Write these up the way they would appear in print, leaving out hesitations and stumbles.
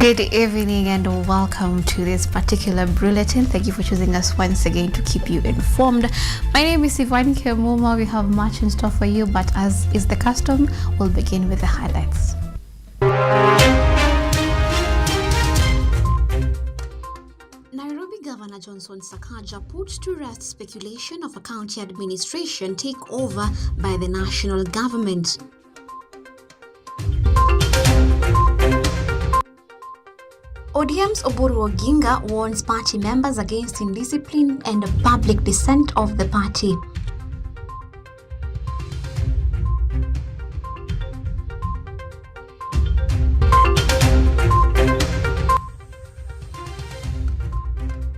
Good evening and welcome to this particular bulletin. Thank you for choosing us once again to keep you informed. My name is Yvonne Kemuma. We have much in store for you, but as is the custom, we'll begin with the highlights. Nairobi Governor Johnson Sakaja puts to rest speculation of a county administration takeover by the national government. ODM's Oburu Oginga warns party members against indiscipline and public dissent of the party.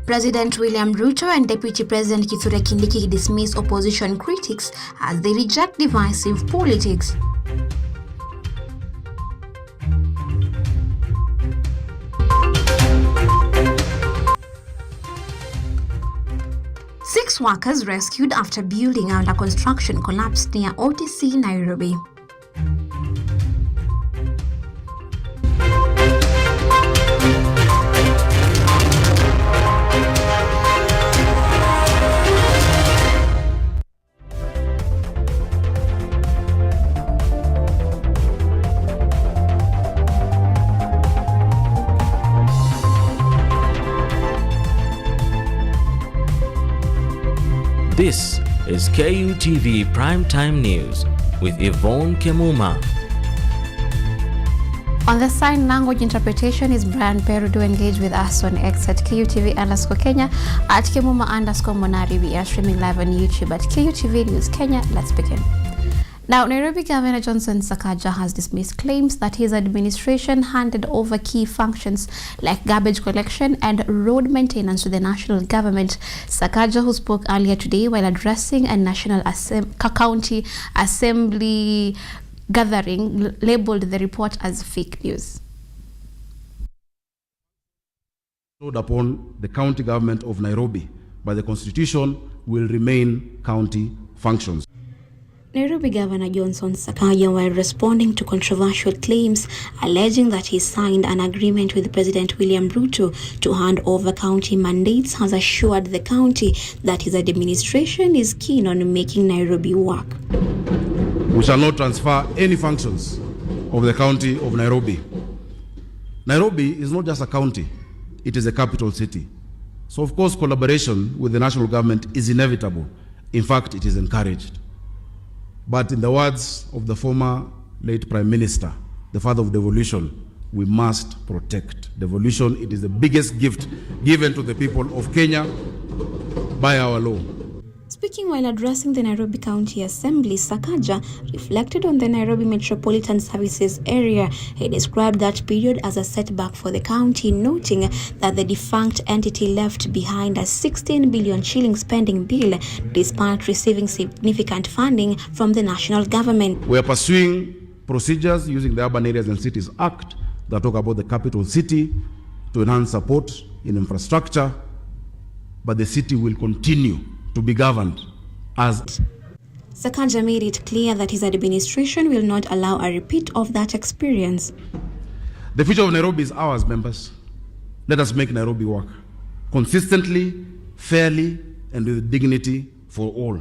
President William Ruto and Deputy President Kithure Kindiki dismiss opposition critics as they reject divisive politics. Six workers rescued after building under construction collapsed near OTC, Nairobi. This is KUTV Primetime News with Yvonne Kemuma. On the sign language interpretation is Brian Peru. Do engage with us on X at KUTV_Kenya, at Kemuma_Monari. We are streaming live on YouTube at KUTV News Kenya. Let's begin. Now, Nairobi Governor Johnson Sakaja has dismissed claims that his administration handed over key functions like garbage collection and road maintenance to the national government. Sakaja, who spoke earlier today while addressing a National County Assembly gathering, labeled the report as fake news. Upon the county government of Nairobi by the Constitution will remain county functions. Nairobi Governor Johnson Sakaja, while responding to controversial claims alleging that he signed an agreement with President William Ruto to hand over county mandates, has assured the county that his administration is keen on making Nairobi work. We shall not transfer any functions of the county of Nairobi. Nairobi is not just a county, it is a capital city. So of course collaboration with the national government is inevitable. In fact, it is encouraged. But in the words of the former late Prime Minister, the father of devolution, we must protect devolution. It is the biggest gift given to the people of Kenya by our law. Speaking while addressing the Nairobi County Assembly, Sakaja reflected on the Nairobi Metropolitan Services area. He described that period as a setback for the county, noting that the defunct entity left behind a 16 billion shilling spending bill despite receiving significant funding from the national government. We are pursuing procedures using the Urban Areas and Cities Act that talk about the capital city to enhance support in infrastructure, but the city will continue to be governed as. Sakaja made it clear that his administration will not allow a repeat of that experience. The future of Nairobi is ours, members. Let us make Nairobi work consistently, fairly, and with dignity for all.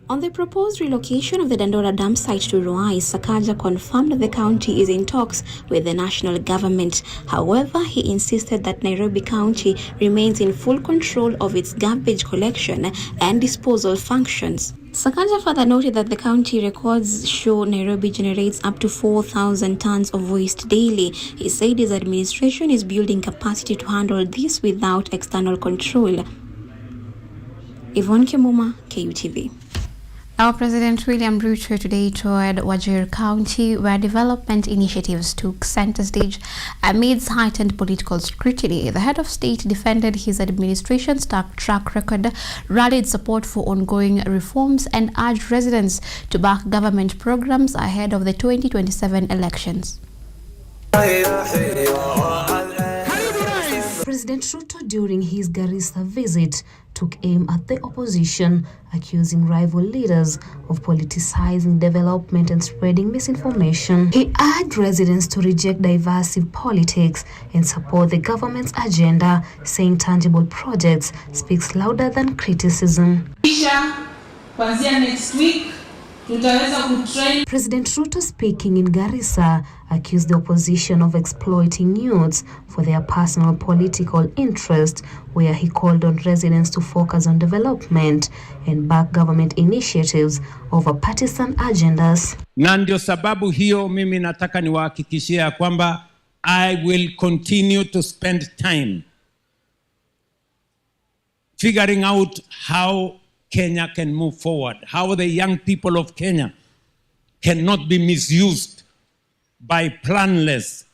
On the proposed relocation of the Dandora dam site to Ruai, Sakaja confirmed the county is in talks with the national government. However, he insisted that Nairobi County remains in full control of its garbage collection and disposal functions. Sakaja further noted that the county records show Nairobi generates up to 4,000 tons of waste daily. He said his administration is building capacity to handle this without external control. Yvonne Kemuma, KUTV. Our President William Ruto today toured Wajir County, where development initiatives took center stage amidst heightened political scrutiny. The head of state defended his administration's track record, rallied support for ongoing reforms, and urged residents to back government programs ahead of the 2027 elections. President Ruto, during his Garissa visit, took aim at the opposition, accusing rival leaders of politicizing development and spreading misinformation. He urged residents to reject divisive politics and support the government's agenda, saying tangible projects speaks louder than criticism. Kuanzia next week tutaweza kutrain. President Ruto, speaking in Garissa, accused the opposition of exploiting youths for their personal political interest, where he called on residents to focus on development and back government initiatives over partisan agendas. Na ndio sababu hiyo mimi nataka niwahakikishia kwamba I will continue to spend time figuring out how Kenya can move forward, how the young people of Kenya cannot be misused by planless,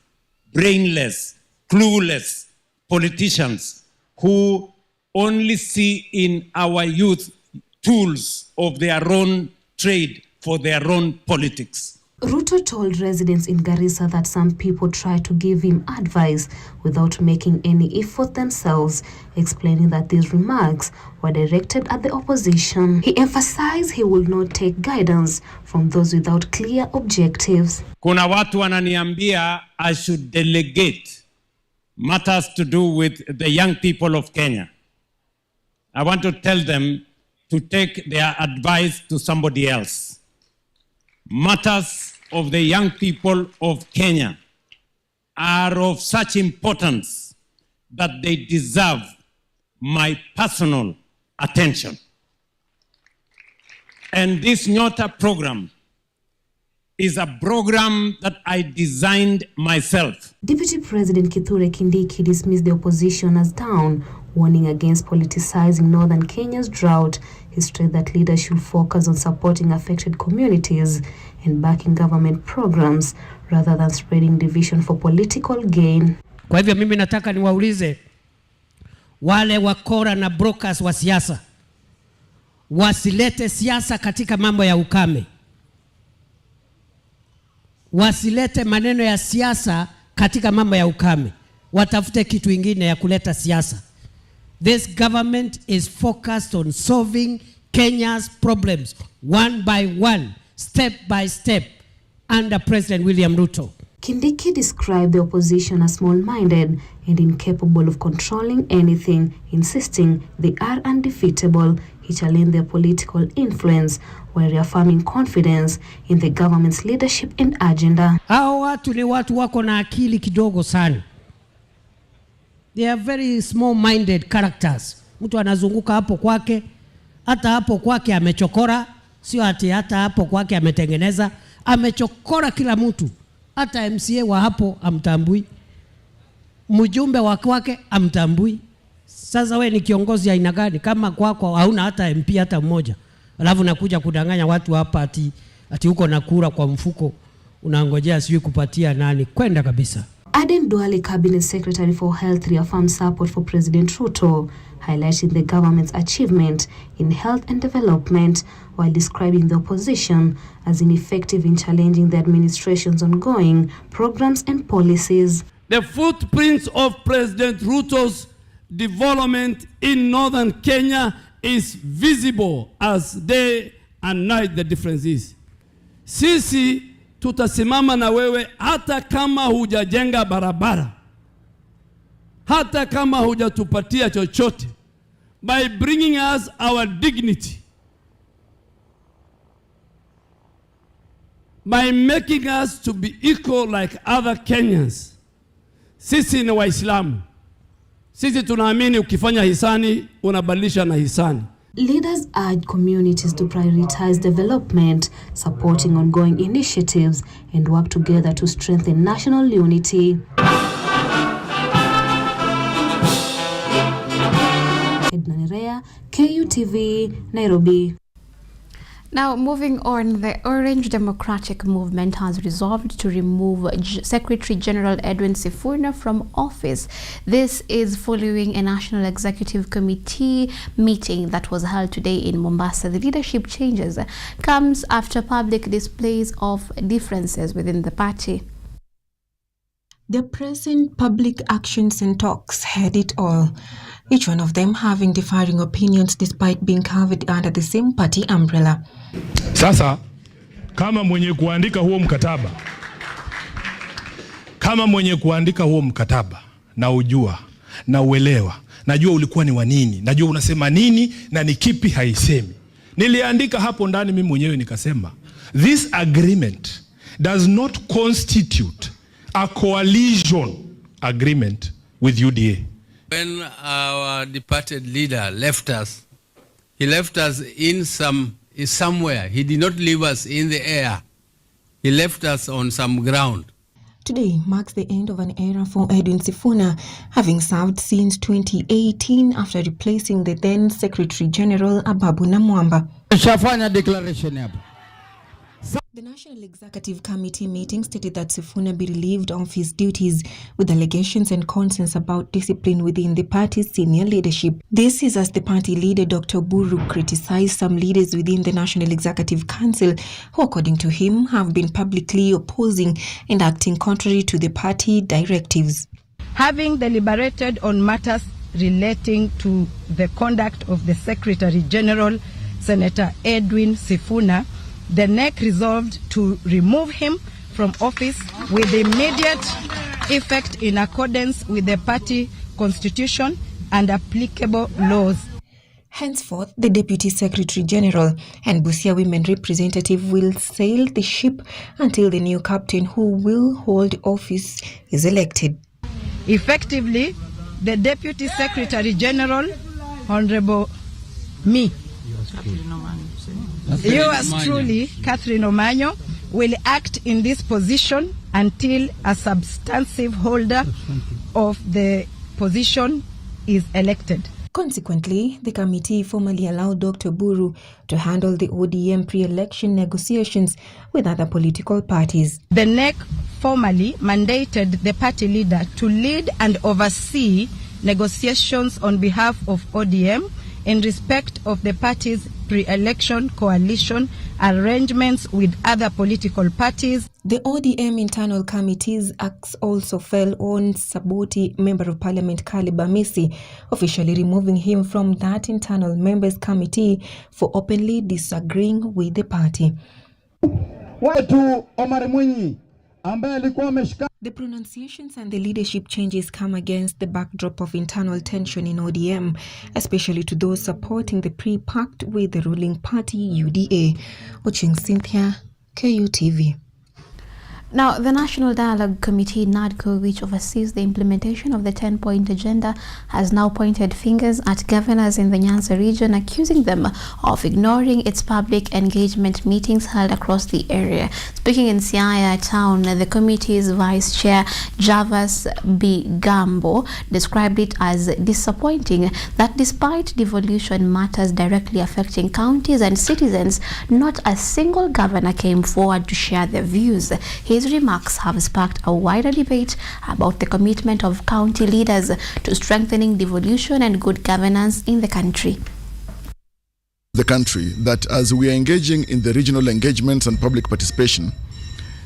brainless, clueless politicians who only see in our youth tools of their own trade for their own politics. Ruto told residents in Garissa that some people try to give him advice without making any effort themselves, explaining that these remarks were directed at the opposition. He emphasized he will not take guidance from those without clear objectives. Kuna watu wananiambia I should delegate matters to do with the young people of Kenya. I want to tell them to take their advice to somebody else. Matters of the young people of Kenya are of such importance that they deserve my personal attention. And this Nyota program is a program that I designed myself. Deputy President Kithure Kindiki dismissed the opposition as down, warning against politicizing northern Kenya's drought. He stressed that leaders should focus on supporting affected communities and backing government programs rather than spreading division for political gain. Kwa hivyo mimi nataka niwaulize wale wakora na brokers wa siasa wasilete siasa katika mambo ya ukame. Wasilete maneno ya siasa katika mambo ya ukame. Watafute kitu ingine ya kuleta siasa. This government is focused on solving Kenya's problems one by one, step by step, under President William Ruto. Kindiki described the opposition as small-minded and incapable of controlling anything, insisting they are undefeatable. He challenged their political influence while reaffirming confidence in the government's leadership and agenda. Hao watu ni watu wako na akili kidogo sana. They are very small-minded characters. Mtu anazunguka hapo kwake, hata hapo kwake amechokora, sio ati hata hapo kwake ametengeneza, amechokora kila mtu. Hata MCA wa hapo amtambui, mjumbe wa kwake amtambui. Sasa we ni kiongozi aina gani kama kwako hauna hata MP hata mmoja? Alafu nakuja kudanganya watu hapa ati uko na kura kwa mfuko, unangojea sijui kupatia nani? Kwenda kabisa. Aden Duale, Cabinet Secretary for Health, reaffirmed support for President Ruto, highlighting the government's achievement in health and development while describing the opposition as ineffective in challenging the administration's ongoing programs and policies. The footprints of President Ruto's development in northern Kenya is visible as day and night. The difference is sisi tutasimama na wewe hata kama hujajenga barabara, hata kama hujatupatia chochote, by bringing us our dignity, by making us to be equal like other Kenyans. Sisi ni Waislamu. Sisi tunaamini ukifanya hisani unabadilisha na hisani. Leaders urge communities to prioritize development, supporting ongoing initiatives, and work together to strengthen national unity. Edna Nerea, KUTV, Nairobi. Now, moving on, the Orange Democratic Movement has resolved to remove Secretary General Edwin Sifuna from office. This is following a National Executive Committee meeting that was held today in Mombasa. The leadership changes comes after public displays of differences within the party. Their present public actions and talks had it all, each one of them having differing opinions despite being covered under the same party umbrella. Sasa, kama mwenye kuandika huo mkataba, na ujua, na uelewa, najua ulikuwa ni wa nini, najua unasema nini na ni kipi haisemi. Niliandika hapo ndani mimi mwenyewe nikasema, this agreement does not constitute a coalition agreement with UDA. When our departed leader left us, he left us in somewhere. He did not leave us in the air. He left us on some ground. Today marks the end of an era for Edwin Sifuna, having served since 2018 after replacing the then Secretary General Ababu Namwamba. The National Executive Committee meeting stated that Sifuna be relieved of his duties, with allegations and concerns about discipline within the party's senior leadership. This is as the party leader Dr. Buru criticized some leaders within the National Executive Council who, according to him, have been publicly opposing and acting contrary to the party directives. Having deliberated on matters relating to the conduct of the Secretary General, Senator Edwin Sifuna, the NEC resolved to remove him from office with immediate effect in accordance with the party constitution and applicable laws. Henceforth, the Deputy Secretary General and Busia Women Representative will sail the ship until the new captain who will hold office is elected. Effectively, the Deputy Secretary General, Honorable me, yours truly, Catherine Omanyo, will act in this position until a substantive holder of the position is elected. Consequently, the committee formally allowed Dr. Buru to handle the ODM pre-election negotiations with other political parties. The NEC formally mandated the party leader to lead and oversee negotiations on behalf of ODM in respect of the party's pre-election coalition arrangements with other political parties. The ODM internal committee's acts also fell on Saboti Member of Parliament Kale Bamisi, officially removing him from that internal members committee for openly disagreeing with the party. The pronunciations and the leadership changes come against the backdrop of internal tension in ODM, especially to those supporting the pre-pact with the ruling party UDA. Watching Cynthia, KUTV. Now, the National Dialogue Committee, NADCO, which oversees the implementation of the 10-point agenda, has now pointed fingers at governors in the Nyanza region, accusing them of ignoring its public engagement meetings held across the area. Speaking in Siaya town, the committee's vice chair, Javas Bigambo, described it as disappointing that despite devolution matters directly affecting counties and citizens, not a single governor came forward to share their views. His remarks have sparked a wider debate about the commitment of county leaders to strengthening devolution and good governance in the country. The country, that as we are engaging in the regional engagements and public participation,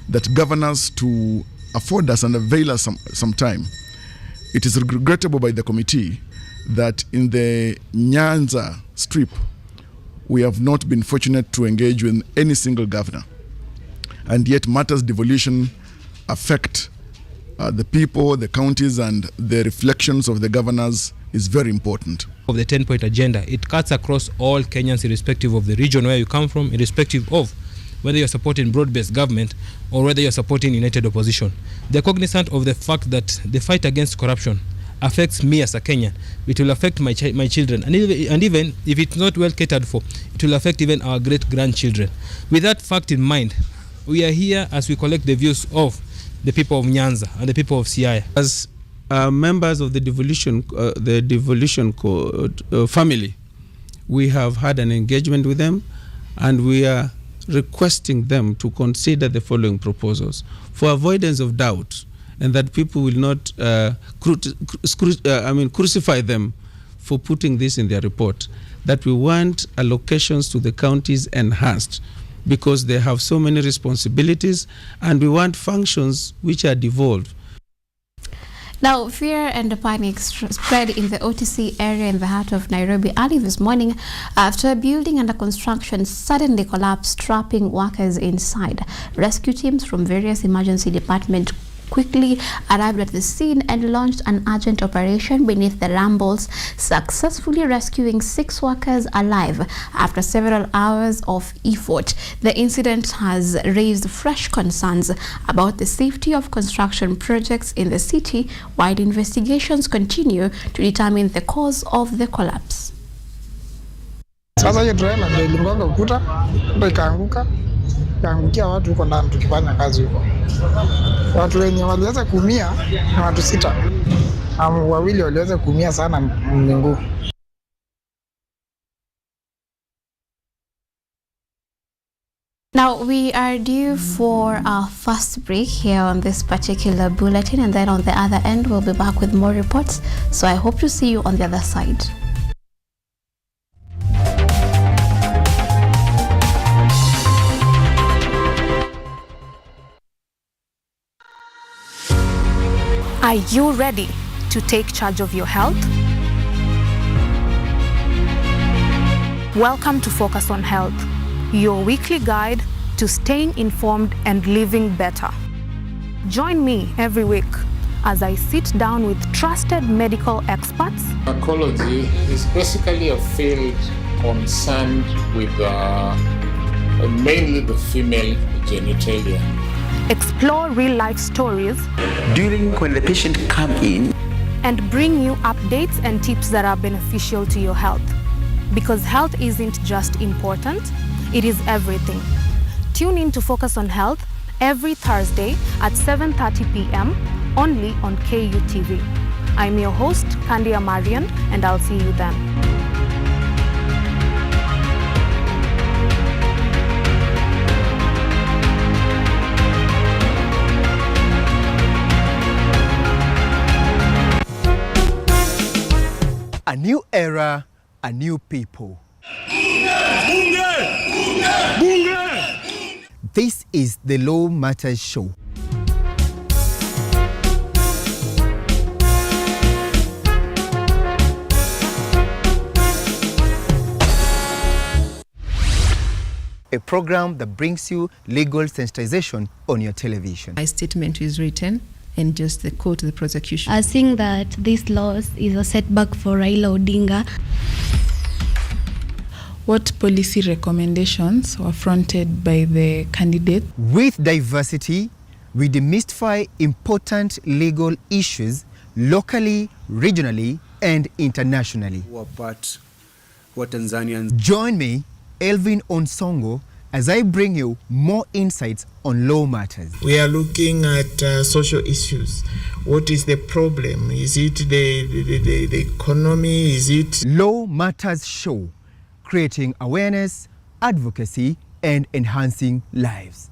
that governors to afford us and avail us some time. It is regrettable by the committee that in the Nyanza strip, we have not been fortunate to engage with any single governor. And yet matters devolution affect the people, the counties, and the reflections of the governors is very important. Of the 10-point agenda, it cuts across all Kenyans irrespective of the region where you come from, irrespective of whether you're supporting broad-based government or whether you're supporting united opposition. They're cognizant of the fact that the fight against corruption affects me as a Kenyan. It will affect my children, and even if it's not well catered for, it will affect even our great-grandchildren. With that fact in mind, we are here as we collect the views of the people of Nyanza and the people of Siaya. As members of the devolution family, we have had an engagement with them, and we are requesting them to consider the following proposals for avoidance of doubt, and that people will not crucify them for putting this in their report. That we want allocations to the counties enhanced, because they have so many responsibilities, and we want functions which are devolved. Now, fear and panic spread in the OTC area in the heart of Nairobi early this morning after a building under construction suddenly collapsed, trapping workers inside. Rescue teams from various emergency departments quickly arrived at the scene and launched an urgent operation beneath the rambles, successfully rescuing 6 workers alive after several hours of effort. The incident has raised fresh concerns about the safety of construction projects in the city, while investigations continue to determine the cause of the collapse. Sasa hiyo trailer ndio iligonga ukuta, ndio ikaanguka. Kaangukia watu huko ndani tukifanya kazi huko. Watu wenye waliweza kuumia ni watu 6. Wawili waliweza kuumia sana mguu. Now, we are due for our first break here on this particular bulletin, and then on the other end, we'll be back with more reports. So I hope to see you on the other side. Are you ready to take charge of your health? Welcome to Focus on Health, your weekly guide to staying informed and living better. Join me every week as I sit down with trusted medical experts. Gynecology is basically a field concerned with mainly the female genitalia. Explore real-life stories during when the patient come in and bring you updates and tips that are beneficial to your health. Because health isn't just important, it is everything. Tune in to Focus on Health every Thursday at 7:30 p.m. only on KUTV. I'm your host, Kandia Marian, and I'll see you then. A new era, a new people. This is the Law Matters Show. A program that brings you legal sensitization on your television. My statement is written and just the quote the prosecution. I think that this loss is a setback for Raila Odinga. What policy recommendations were fronted by the candidate? With diversity, we demystify important legal issues locally, regionally, and internationally. What Tanzanians... Join me, Elvin Onsongo, as I bring you more insights on law matters. We are looking at social issues. What is the problem? Is it the economy? Is it... Law Matters Show, creating awareness, advocacy, and enhancing lives.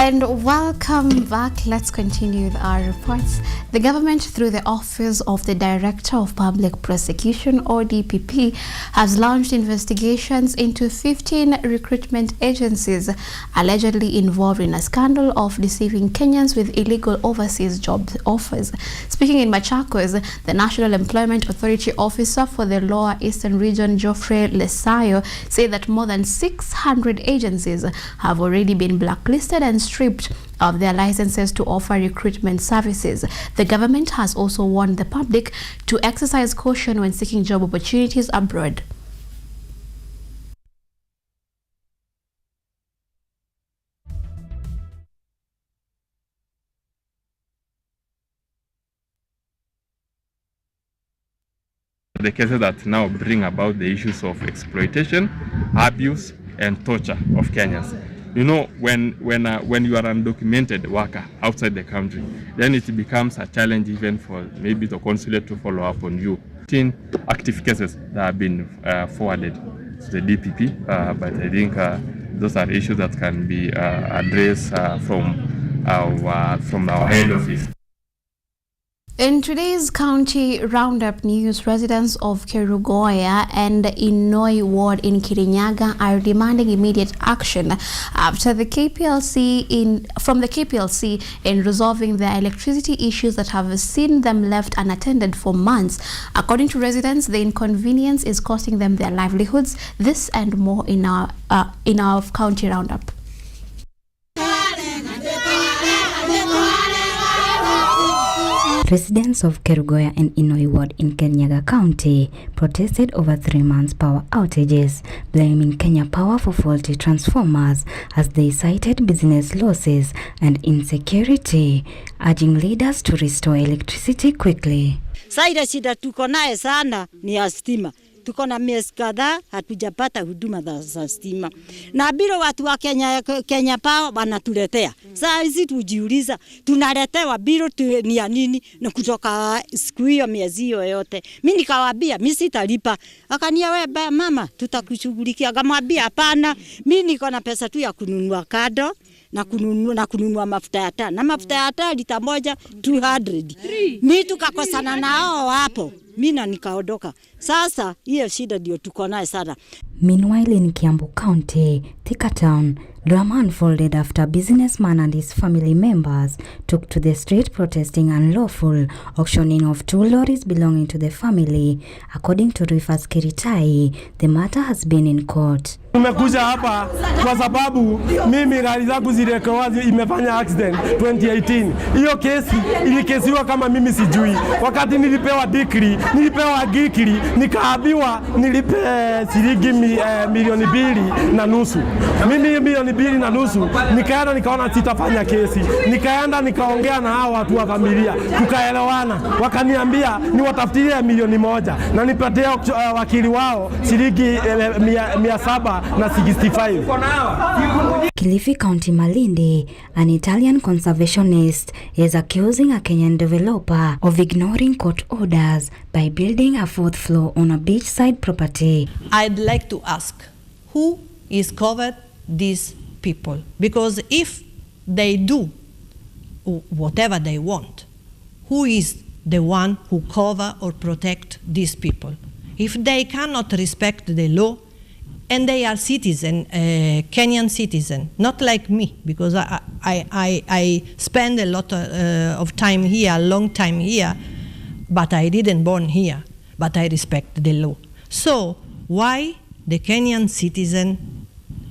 And welcome back. Let's continue with our reports. The government, through the Office of the Director of Public Prosecution, or DPP, has launched investigations into 15 recruitment agencies allegedly involved in a scandal of deceiving Kenyans with illegal overseas job offers. Speaking in Machakos, the National Employment Authority Officer for the Lower Eastern Region, Geoffrey Lesayo, said that more than 600 agencies have already been blacklisted and stripped of their licenses to offer recruitment services. The government has also warned the public to exercise caution when seeking job opportunities abroad. The cases that now bring about the issues of exploitation, abuse, and torture of Kenyans. You know, when you are an undocumented worker outside the country, then it becomes a challenge even for maybe the consulate to follow up on you. 10 active cases that have been forwarded to the DPP, but I think those are issues that can be addressed from our head office. In today's county roundup news, residents of Kerugoya and Inoi ward in Kirinyaga are demanding immediate action after the KPLC in resolving their electricity issues that have seen them left unattended for months. According to residents, the inconvenience is costing them their livelihoods. This and more in our county roundup. Residents of Kerugoya and Inoi ward in Kirinyaga County protested over 3 months power outages, blaming Kenya Power for faulty transformers as they cited business losses and insecurity, urging leaders to restore electricity quickly. Saida shida tuko naye sana ni ya stima. Tuko na miezi kadhaa hatujapata huduma za stima. Na bilo watu wa Kenya Power wanatuletea. Sasa hizi tujiuliza tunaletewa bilo ni ya nini na kutoka siku hiyo miezi hiyo yote. Mimi nikawaambia mimi sitalipa. Akania wewe mama tutakushughulikia. Akamwambia hapana, mimi niko na pesa tu ya kununua kado na kununua mafuta ya taa. Na mafuta ya taa lita moja 200. Mimi tukakosana nao hapo. Mina nikaondoka. Sasa hiyo shida ndio tuko nayo sana. Meanwhile in Kiambu County, Thika Town, drama unfolded after businessman and his family members took to the street protesting unlawful auctioning of 2 lorries belonging to the family. According to Rufus Kiritai, the matter has been in court. Tumekuja hapa kwa sababu mimi gari zangu zilikuwa imefanya accident 2018. Hiyo kesi ilikesiwa kama mimi sijui. Wakati nilipewa degree, nilipewa gikiri, nikaambiwa nilipe shilingi milioni 2.5. Mimi milioni 2.5 nikaenda nikaona sitafanya kesi. Nikaenda nikaongea na hao watu wa familia. Tukaelewana. Wakaniambia niwatafutie milioni 1 na nipatie wakili wao shilingi 765. Kilifi County Malindi, an Italian conservationist, is accusing a Kenyan developer of ignoring court orders by building a 4th floor on a beachside property. I'd like to ask, who is covered these people? Because if they do whatever they want, who is the one who cover or protect these people? If they cannot respect the law, and they are citizen, Kenyan citizen, not like me, because I spend a lot of time here, a long time here, but I didn't born here, but I respect the law. So why the Kenyan citizen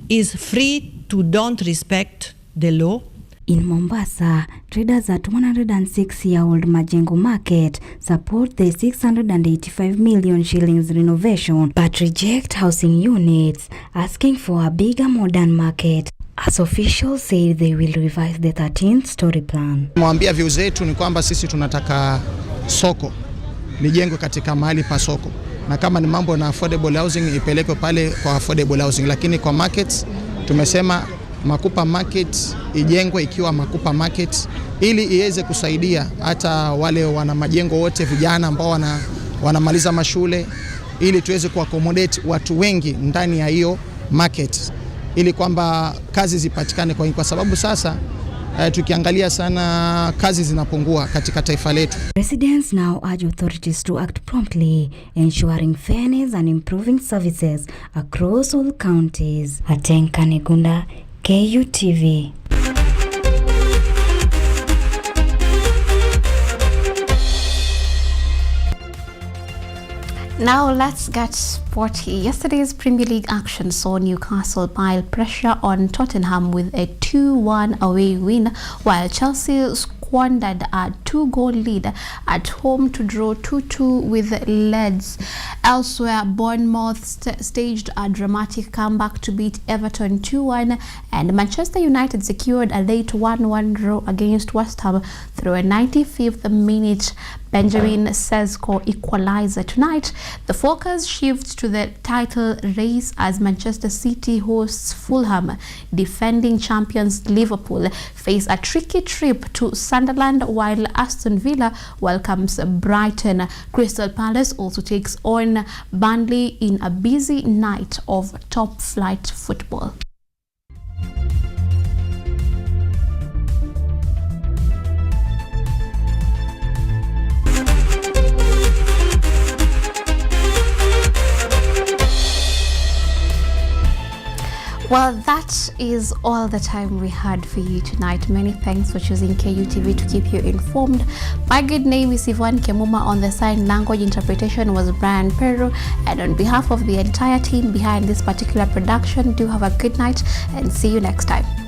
is free to don't respect the law? In Mombasa, traders at 106-year-old Majengo Market support the 685 million shillings renovation but reject housing units, asking for a bigger modern market. As officials say they will revise the 13th story plan. Mwambia view zetu ni kwamba sisi tunataka soko lijengwe katika mahali pa soko, na kama ni mambo na affordable housing ipelekwe pale kwa affordable housing, lakini kwa markets tumesema Makupa Market ijengwe ikiwa Makupa Market ili iweze kusaidia hata wale wana majengo wote vijana ambao wanamaliza mashule, ili tuweze kuaccommodate watu wengi ndani ya hiyo market ili kwamba kazi zipatikane kwa sababu sasa tukiangalia sana kazi zinapungua katika taifa letu. Residents now urge authorities to act promptly, ensuring fairness and improving services across all counties. Atenka Negunda, KUTV. Now let's get sporty. Yesterday's Premier League action saw Newcastle pile pressure on Tottenham with a 2-1 away win, while Chelsea squandered a 2-goal lead at home to draw 2-2 with Leeds. Elsewhere, Bournemouth staged a dramatic comeback to beat Everton 2-1, and Manchester United secured a late 1-1 draw against West Ham through a 95th minute Benjamin Sesko equalizer. Tonight, the focus shifts to the title race as Manchester City hosts Fulham. Defending champions Liverpool face a tricky trip to Sunderland, while Aston Villa welcomes Brighton. Crystal Palace also takes on Burnley in a busy night of top-flight football. Well, that is all the time we had for you tonight. Many thanks for choosing KUTV to keep you informed. My good name is Yvonne. Kemuma on the sign language interpretation was Brian Peru. And on behalf of the entire team behind this particular production, do have a good night and see you next time.